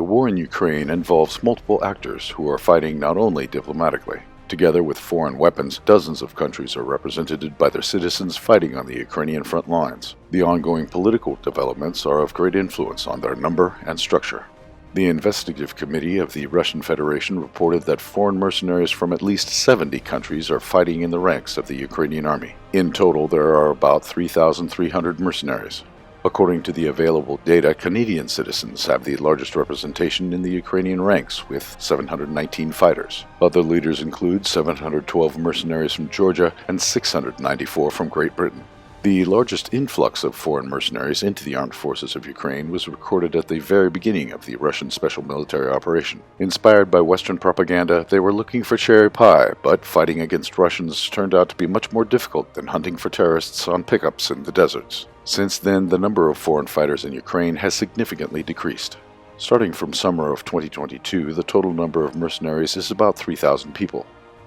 war in Ukraine involves multiple actors who are fighting not only diplomatically. Together with foreign weapons, dozens of countries are represented by their citizens fighting on the Ukrainian front lines. The ongoing political developments are of great influence on their number and structure. The investigative committee of the Russian Federation reported that foreign mercenaries from at least 70 countries are fighting in the ranks of the Ukrainian army. In total, there are about 3,300 mercenaries. According to the available data, Canadian citizens have the largest representation in the Ukrainian ranks, with 719 fighters. Other leaders include 712 mercenaries from Georgia and 694 from Great Britain. The largest influx of foreign mercenaries into the armed forces of Ukraine was recorded at the very beginning of the Russian special military operation. Inspired by Western propaganda, they were looking for cherry pie, but fighting against Russians turned out to be much more difficult than hunting for terrorists on pickups in the deserts. Since then, the number of foreign fighters in Ukraine has significantly decreased. Starting from summer of 2022, the total number of mercenaries is about 3,000 people.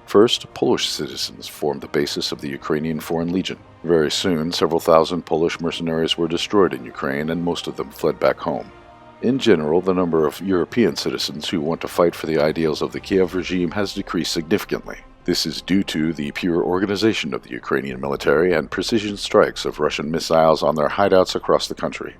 First, Polish citizens formed the basis of the Ukrainian Foreign Legion. Very soon, several thousand Polish mercenaries were destroyed in Ukraine, and most of them fled back home. In general, the number of European citizens who want to fight for the ideals of the Kiev regime has decreased significantly. This is due to the pure organization of the Ukrainian military and precision strikes of Russian missiles on their hideouts across the country.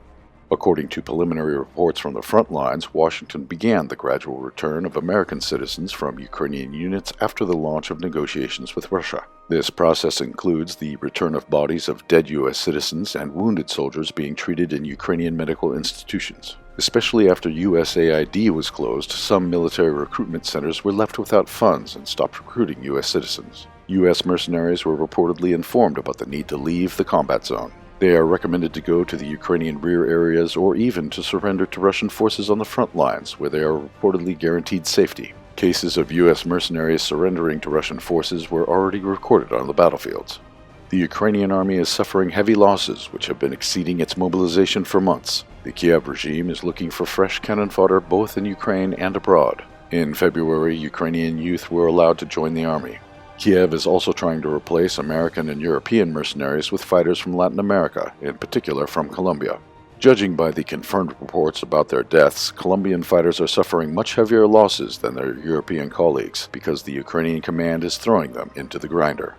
According to preliminary reports from the front lines, Washington began the gradual return of American citizens from Ukrainian units after the launch of negotiations with Russia. This process includes the return of bodies of dead U.S. citizens and wounded soldiers being treated in Ukrainian medical institutions. Especially after USAID was closed, some military recruitment centers were left without funds and stopped recruiting U.S. citizens. U.S. mercenaries were reportedly informed about the need to leave the combat zone. They are recommended to go to the Ukrainian rear areas or even to surrender to Russian forces on the front lines, where they are reportedly guaranteed safety. Cases of U.S. mercenaries surrendering to Russian forces were already recorded on the battlefields. The Ukrainian army is suffering heavy losses, which have been exceeding its mobilization for months. The Kiev regime is looking for fresh cannon fodder both in Ukraine and abroad. In February, Ukrainian youth were allowed to join the army. Kiev is also trying to replace American and European mercenaries with fighters from Latin America, in particular from Colombia. Judging by the confirmed reports about their deaths, Colombian fighters are suffering much heavier losses than their European colleagues because the Ukrainian command is throwing them into the grinder.